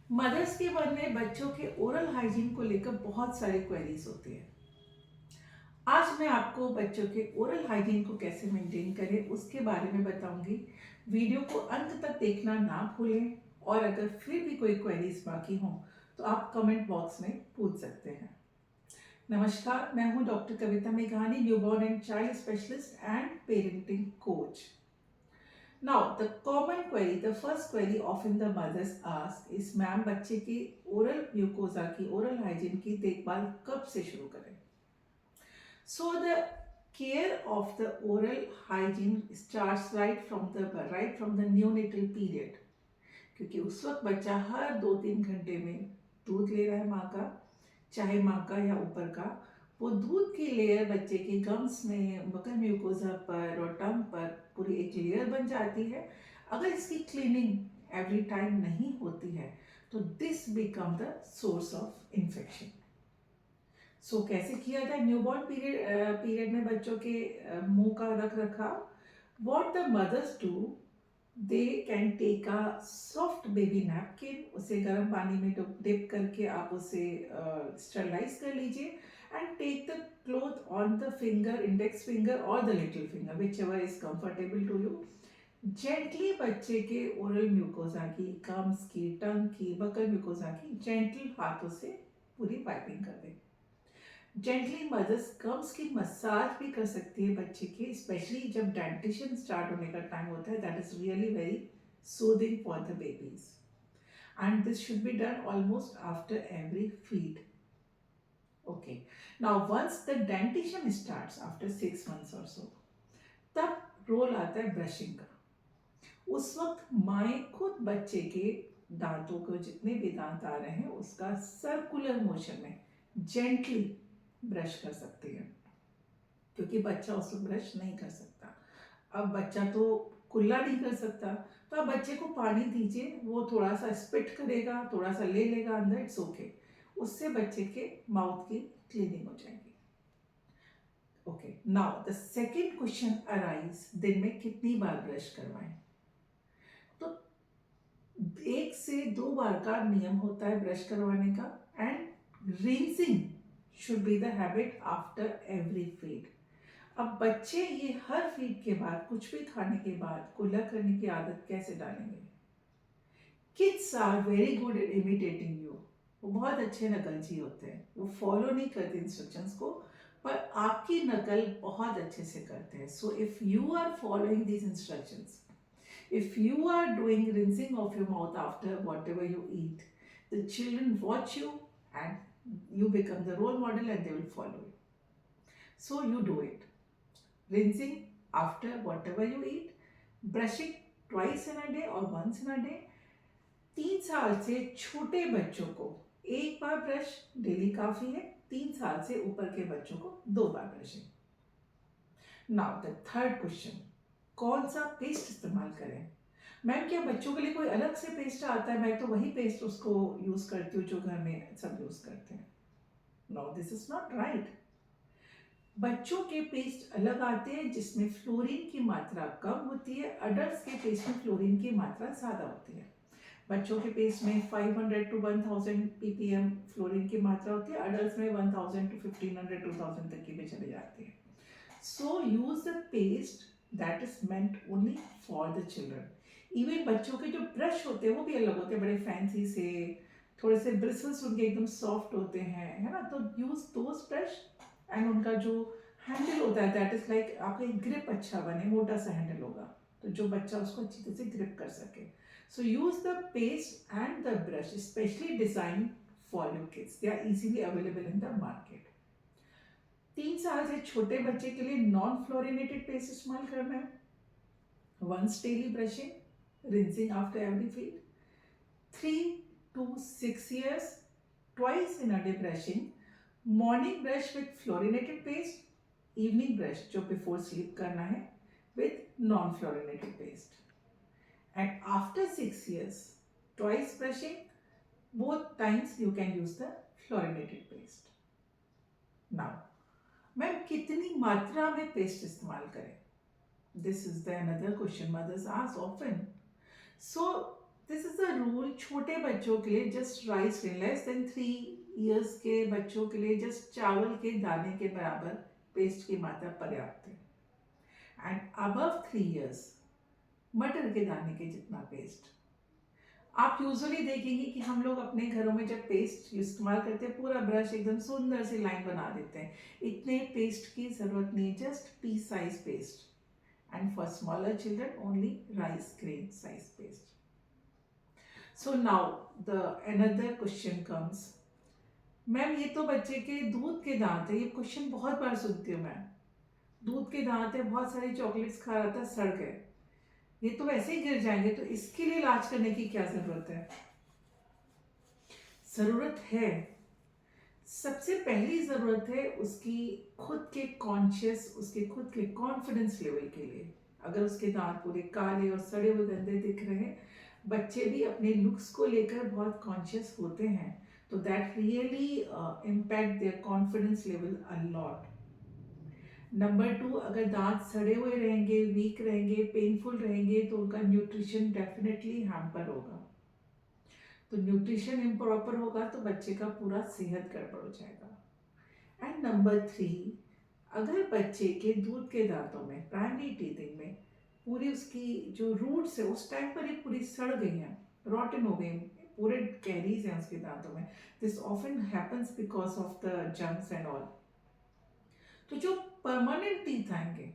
Mother's के मन में बच्चों के ओरल हाइजीन को लेकर बहुत सारी क्वेरीज होती है। आज मैं आपको बच्चों के ओरल हाइजीन को कैसे मेंटेन करें उसके बारे में बताऊंगी। वीडियो को अंत तक देखना ना भूलें और अगर फिर भी कोई क्वेरीज बाकी हो तो आप कमेंट बॉक्स में पूछ सकते हैं। नमस्कार, मैं हूं डॉक्टर कविता मेघानी, newborn and child specialist and parenting coach. Now, the common query, the first query often the mothers ask is ma'am बच्चे की ओरल म्यूकोजा की ओरल हाइजीन की देखभाल कब से शुरू करें? So the care of the oral hygiene starts right from the neonatal period, क्योंकि उस वक्त बच्चा हर 2-3 घंटे में दूध ले रहा है माँ का, चाहे माँ का या ऊपर का। वो दूध की लेयर बच्चे के गम्स में, बकल म्यूकोजा पर और टंग पर पूरी एक लेयर बन जाती है। अगर इसकी क्लीनिंग एवरी टाइम नहीं होती है तो this become the source of infection. So कैसे किया जाए न्यूबॉर्न पीरियड में बच्चों के मुंह का रख रखाव? What the mothers do, they can take a soft baby napkin, उसे गर्म पानी में डिप करके आप उसे स्टरलाइज कर लीजिए and take the cloth on the finger, index finger और the little finger, whichever is comfortable to you. Gently बच्चे के ओरल म्यूकोजा की, गम्स की, टंग की, बकल म्यूकोजा की जेंटल हाथों से पूरी वाइपिंग कर दें। जेंटली मदर्स गम्स की मसाज भी कर सकती है बच्चे के, स्पेशली जब डेंटिशन स्टार्ट होने का टाइम होता है। That is really very soothing for the babies and this should be done almost after every feed. Okay, now once the dentition starts after 6 months और सो, तब रोल आता है ब्रशिंग का। उस वक्त माएँ खुद बच्चे के दांतों को, जितने भी दांत आ रहे हैं, उसका सर्कुलर मोशन में जेंटली ब्रश कर सकती है, क्योंकि बच्चा उसको ब्रश नहीं कर सकता। अब बच्चा तो कुल्ला नहीं कर सकता, तो आप बच्चे को पानी दीजिए, वो थोड़ा सा स्पिट करेगा, थोड़ा सा ले लेगा अंदर, इट्स ओके। उससे बच्चे के माउथ की क्लीनिंग हो जाएगी। Okay, now the second question arise, दिन में कितनी बार ब्रश करवाएं? तो 1 से 2 बार का नियम होता है ब्रश करवाने का and rinsing should be the habit after every feed. अब बच्चे ये हर फीड के बाद, कुछ भी खाने के बाद कुल्ला करने की आदत कैसे डालेंगे? Kids are very good at imitating you. वो बहुत अच्छे नकलची होते हैं, वो फॉलो नहीं करते इंस्ट्रक्शंस को, पर आपकी नकल बहुत अच्छे से करते हैं। So if you are following these instructions, if you are doing rinsing of your mouth after whatever you eat, the children watch you and you become the role model and they will follow you. So you do it. Rinsing after whatever you eat, brushing twice in a day or once in a day. 3 साल से छोटे बच्चों को 1 बार brush daily काफी है, 3 साल से ऊपर के बच्चों को 2 बार brushing. Now the third question, कौन सा पेस्ट इस्तेमाल करें? मैम क्या बच्चों के लिए कोई अलग से पेस्ट आता है? मैं तो वही पेस्ट उसको यूज करती हूँ जो घर में सब यूज करते हैं। No, this is not right. बच्चों के पेस्ट अलग आते हैं जिसमें फ्लोरीन की मात्रा कम होती है, अडल्ट्स के पेस्ट में फ्लोरीन की मात्रा ज्यादा होती है। बच्चों के पेस्ट में 500 to 1000 ppm फ्लोरीन की मात्रा होती है, अडल्ट्स में 1000 to 1500 2000 तक की भी चले जाती है। So use the paste that is meant only for the children. Even बच्चों के जो ब्रश होते हैं वो भी अलग होते हैं, बड़े फैंसी से, थोड़े से ब्रिसल्स उनके एकदम सॉफ्ट होते हैं, है ना? तो यूज दोस ब्रश एंड उनका जो हैंडल होता है दैट इज लाइक, आपका ग्रिप अच्छा बने, मोटा सा हैंडल होगा तो जो बच्चा उसको अच्छी तरह से ग्रिप कर सके। So use the paste and the brush specially design for your kids, they are easily available in the market. 3 साल से छोटे बच्चे के लिए नॉन फ्लोरिनेटेड पेस्ट इस्तेमाल करना है। Once daily brushing, rinsing after every feed. 3 to 6 years, twice in a day brushing. Morning brush with fluorinated paste, evening brush जो before sleep करना है with non-fluorinated paste. And after 6 years, twice brushing, both times you can use the fluorinated paste. Now, ma'am कितनी मात्रा में paste इस्तेमाल करें? This is the another question mothers ask often. So this is a rule छोटे बच्चों के लिए, just rice less than 3 years के बच्चों के लिए जस्ट चावल के दाने के बराबर पेस्ट की मात्रा पर्याप्त है। एंड अबव 3 इयर्स मटर के दाने के जितना पेस्ट। आप यूजुअली देखेंगे कि हम लोग अपने घरों में जब पेस्ट इस्तेमाल करते हैं पूरा ब्रश एकदम सुंदर सी लाइन बना देते हैं। इतने पेस्ट की जरूरत नहीं, just P size paste. And for smaller children only rice grain size paste. So now the another question comes, ma'am ये तो बच्चे के दूध के दांत है, ये क्वेश्चन बहुत बार सुनती हूँ मैं। दूध के दांत है, बहुत सारी चॉकलेट्स खा रहा था, सड़ गए, ये तो वैसे ही गिर जाएंगे, तो इसके लिए इलाज करने की क्या जरूरत है? जरूरत है। सबसे पहली जरूरत है उसकी खुद के कॉन्शियस, उसके खुद के कॉन्फिडेंस लेवल के लिए। अगर उसके दांत पूरे काले और सड़े हुए गंदे दिख रहे हैं, बच्चे भी अपने लुक्स को लेकर बहुत कॉन्शियस होते हैं, तो that really impact there confidence level a lot. Number 2, अगर दांत सड़े हुए रहेंगे, वीक रहेंगे, पेनफुल रहेंगे, तो उनका न्यूट्रिशन डेफिनेटली हैम्पर होगा। तो न्यूट्रिशन इम्प्रॉपर होगा तो बच्चे का पूरा सेहत गड़बड़ हो जाएगा। एंड नंबर 3, अगर बच्चे के दूध के दांतों में, प्राइमरी टीथिंग में, पूरी उसकी जो रूट्स है उस टाइम पर ही पूरी सड़ गई हैं, रॉटन हो गई, पूरे कैरीज हैं उसके दांतों में, this often happens because of the junks and all. तो जो परमानेंट टीथ आएंगे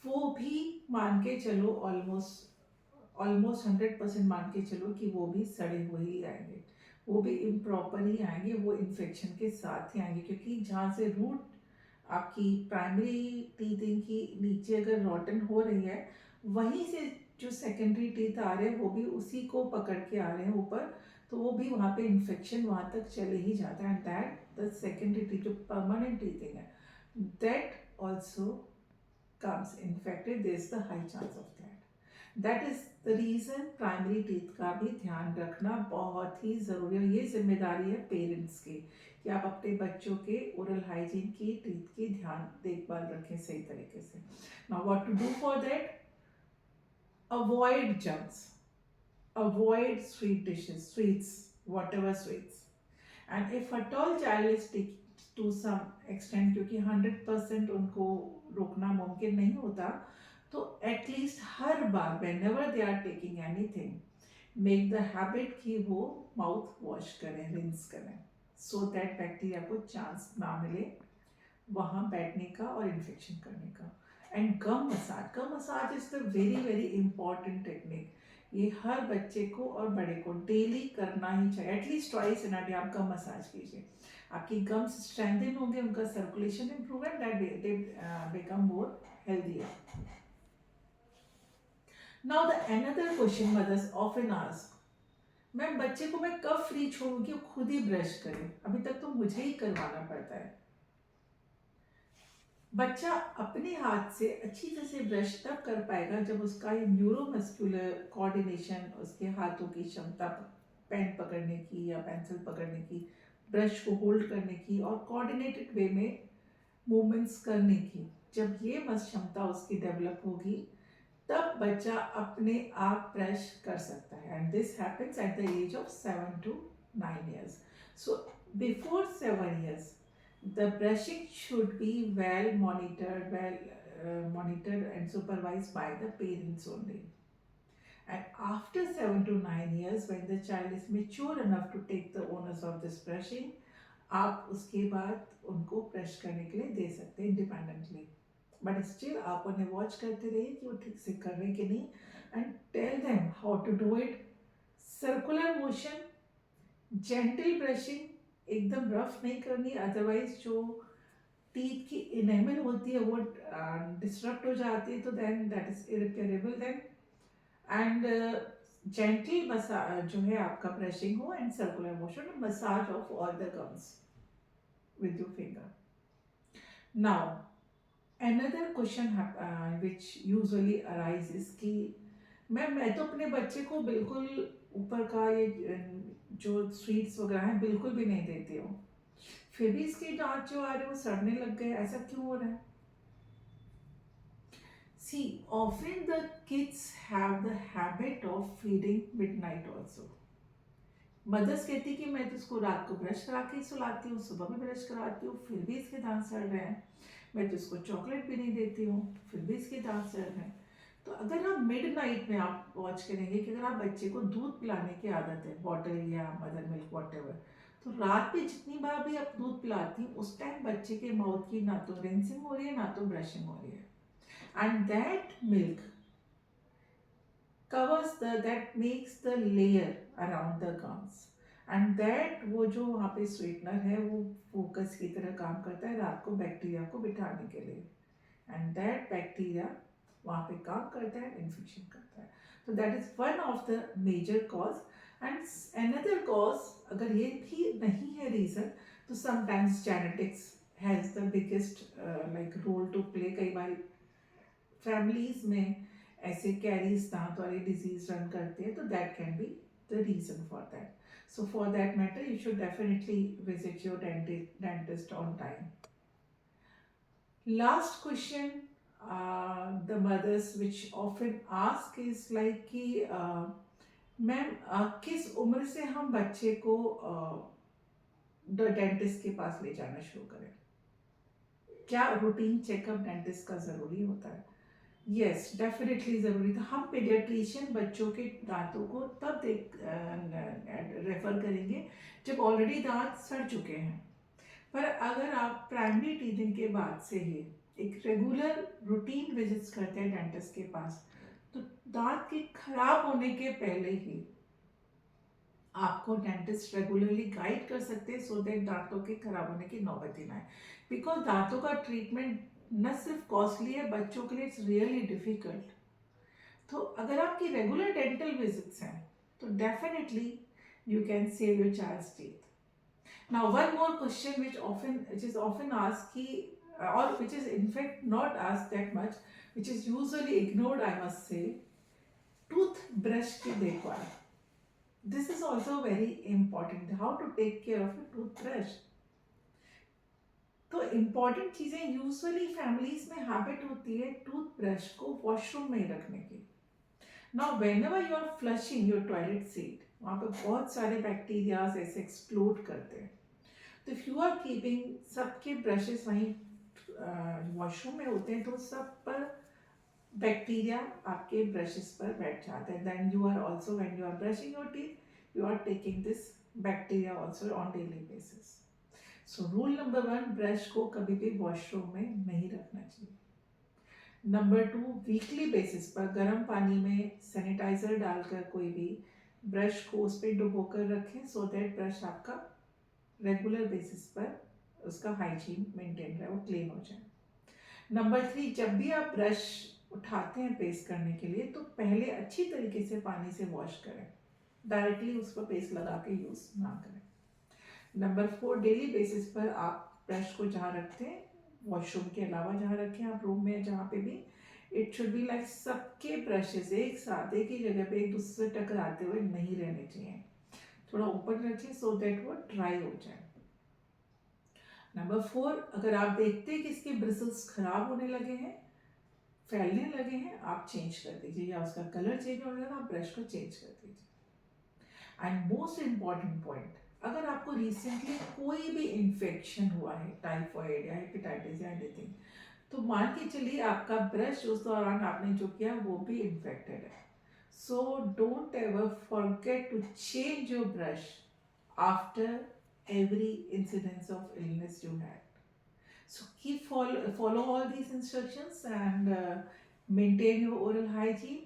वो भी मान के चलो ऑलमोस्ट 100% मान के चलो कि वो भी सड़े हुए ही आएंगे, वो भी इम्प्रॉपर ही आएंगे, वो इन्फेक्शन के साथ ही आएंगे, क्योंकि जहाँ से रूट आपकी प्राइमरी टीथिंग की नीचे अगर रॉटन हो रही है, वहीं से जो सेकेंडरी टीथ आ रहे हैं वो भी उसी को पकड़ के आ रहे हैं ऊपर, तो वो भी वहाँ पे इन्फेक्शन वहाँ तक चले ही जाता है। And that the secondary teeth जो परमानेंट टीथिंग है, that also comes infected, there is the high chance of that. That is the reason primary teeth का भी ध्यान रखना बहुत ही जरूरी है। ये जिम्मेदारी है पेरेंट्स की कि आप अपने बच्चों के ओरल हाइजीन की, टीथ की ध्यान देखभाल रखें सही तरीके से। Now what to do for that? Avoid junks, avoid sweet dishes, sweets, whatever sweets, and if at all child is to some extent, क्योंकि 100% उनको रोकना मुमकिन नहीं होता, तो at least her bar whenever they are taking anything, make the habit कि वो mouth wash करें, रिंस करें, सो दैट बैक्टीरिया को चांस ना मिले वहाँ बैठने का और इन्फेक्शन करने का। And gum massage, gum massage is the very very important technique. ये हर बच्चे को और बड़े को डेली करना ही चाहिए, at least twice in a day आप गम मसाज कीजिए। आपकी गम्स स्ट्रेंथन होंगे, उनका circulation improve and that they become more healthier. Now the another question mothers often ask, ma'am बच्चे को मैं कब फ्री छोड़ूं कि वो खुद ही ब्रश करे, अभी तक तो मुझे ही करवाना पड़ता है। बच्चा अपने हाथ से अच्छी तरह से ब्रश तब कर पाएगा जब उसका ये न्यूरोमस्कुलर कोऑर्डिनेशन, उसके हाथों की क्षमता पेन पकड़ने की या पेंसिल पकड़ने की, ब्रश को होल्ड करने की और कोऑर्डिनेटेड वे में मूवमेंट्स करने की, जब ये क्षमता उसकी डेवलप होगी तब बच्चा अपने आप ब्रश कर सकता है। And this happens at the age of 7 to 9 years. So before 7 years the brushing should be well monitored and supervised by the parents only. And after 7 to 9 years, when the child is mature enough to take the onus of this brushing, आप उसके बाद उनको brush करने के लिए दे सकते हैं independently, but still आप उन्हें वॉच करते रहिए कि वो ठीक से कर रहे हैं कि नहीं, and tell them how to do it. Circular motion, gentle brushing, एकदम रफ नहीं करनी, अदरवाइज जो टीथ की इनेमल होती है वो डिस्ट्रक्ट हो जाती है, तो then that is irreparable then. And gentle massage जो है आपका ब्रशिंग हो, and circular motion, massage of all the gums with your finger. Now another question which usually arises कि मैं तो अपने बच्चे को बिल्कुल ऊपर का ये जो स्वीट्स वगैरह हैं बिल्कुल भी नहीं देती हूँ, फिर भी इसके दांत जो आ रहे हैं वो सड़ने लग गए, ऐसा क्यों हो रहा है? See, often the kids have the habit of feeding midnight also. Mothers कहती कि मैं तो इसको रात को ब्रश करा के ही सुलाती हूँ, सुबह भी ब्रश कराती हूँ, फिर भी इसके दांत सड़ रहे हैं। मैं तो इसको चॉकलेट भी नहीं देती हूँ, फिर भी इसके दांत सड़ रहे हैं। तो अगर आप मिड नाइट में आप वॉच करेंगे कि अगर आप बच्चे को दूध पिलाने की आदत है, बॉटल या मदर मिल्क वॉटेवर, तो रात में जितनी बार भी आप दूध पिलाती हैं उस टाइम बच्चे के माउथ की ना तो रिंसिंग हो रही है ना तो ब्रशिंग हो रही है, and that milk covers that makes the layer around the gums, and that वो जो वहाँ पे स्वीटनर है वो फोकस की तरह काम करता है रात को बैक्टीरिया को बिठाने के लिए, एंड दैट बैक्टीरिया वहाँ पे काम करता है, इन्फेक्शन करता है। तो that is one of the major cause. And another cause, अगर ये भी नहीं है रीजन, तो sometimes genetics has the biggest like role to play. कई बार फैमिलीज में ऐसे कैरीज दांत वाले डिजीज रन करते हैं, तो that can be the reason for that. So for that matter you should definitely visit your dentist on time. Last question the mothers which often ask is like कि ma'am किस उम्र से हम बच्चे को डेंटिस्ट के पास ले जाना शुरू करें? क्या रूटीन चेकअप डेंटिस्ट का ज़रूरी होता है? यस, डेफिनेटली ज़रूरी था। हम पीडियाट्रिशियन बच्चों के दांतों को तब रेफर करेंगे जब ऑलरेडी दांत सड़ चुके हैं। पर अगर आप प्राइमरी टीथिंग के बाद से ही एक रेगुलर रूटीन विजिट्स करते हैं डेंटिस्ट के पास, तो दांत के खराब होने के पहले ही आपको डेंटिस्ट रेगुलरली गाइड कर सकते हैं, सो दैट दांतों के खराब होने की नौबत ही ना आए। बिकॉज दांतों का ट्रीटमेंट न सिर्फ कॉस्टली है, बच्चों के लिए इट्स रियली डिफिकल्ट। तो अगर आपकी रेगुलर डेंटल विजिट्स हैं तो definitely you can save your child's teeth. Now, one more question which is often asked, or which is in fact not asked that much, which is usually ignored, I must say, toothbrush की देखभाल. This is also very important. How to take care of a toothbrush. तो important चीज़ें usually families में habit होती है toothbrush को washroom में ही रखने की। Now whenever you are flushing your toilet seat, वहाँ पे बहुत सारे बैक्टीरियाज ऐसे एक्सप्लोड करते हैं। तो इफ यू आर कीपिंग सबके ब्रशेस वहीं वॉशरूम में होते हैं, तो सब पर बैक्टीरिया आपके ब्रशेस पर बैठ जाता है। Then you are also when you are brushing your teeth, you are taking this bacteria also on daily basis. So rule number 1, brush को कभी भी वॉशरूम में नहीं रखना चाहिए। नंबर 2, वीकली बेसिस पर गर्म पानी में सैनिटाइजर डालकर कोई भी ब्रश को उस पर डुबो कर रखें, सो दैट ब्रश आपका रेगुलर बेसिस पर उसका हाइजीन मेंटेन रहे, वो क्लीन हो जाए। नंबर 3, जब भी आप ब्रश उठाते हैं पेस्ट करने के लिए, तो पहले अच्छी तरीके से पानी से वॉश करें, डायरेक्टली उस पर पेस्ट लगा के यूज ना करें। नंबर 4, डेली बेसिस पर आप ब्रश को जहाँ रखते हैं, वॉशरूम के अलावा जहाँ रखें आप रूम में जहाँ पे भी, इट शुड बी लाइक सबके ब्रशेस एक साथ एक ही जगह पे एक दूसरे से टकराते हुए नहीं रहने चाहिए, थोड़ा ऊपर रखें सो दैट वो ड्राई हो जाए। नंबर 4, अगर आप देखते हैं कि इसके ब्रिसल्स खराब होने लगे हैं, फैलने लगे हैं, आप चेंज कर दीजिए, या उसका कलर चेंज होने लगा, आप ब्रश को चेंज कर दीजिए। एंड मोस्ट इम्पॉर्टेंट पॉइंट, अगर आपको रिसेंटली कोई भी इन्फेक्शन हुआ है, टाइफॉइड या हेपेटाइटिस या एनीथिंग, तो मान के चलिए आपका ब्रश उस दौरान आपने जो किया वो भी इन्फेक्टेड है। So don't ever forget to change your brush after every incidence of illness you had. So keep follow all these instructions and maintain your oral hygiene,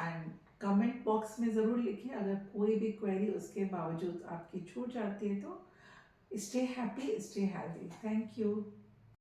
and comment box में ज़रूर लिखें अगर कोई भी क्वेरी उसके बावजूद आपकी छूट जाती है तो। Stay happy, stay healthy. Thank you.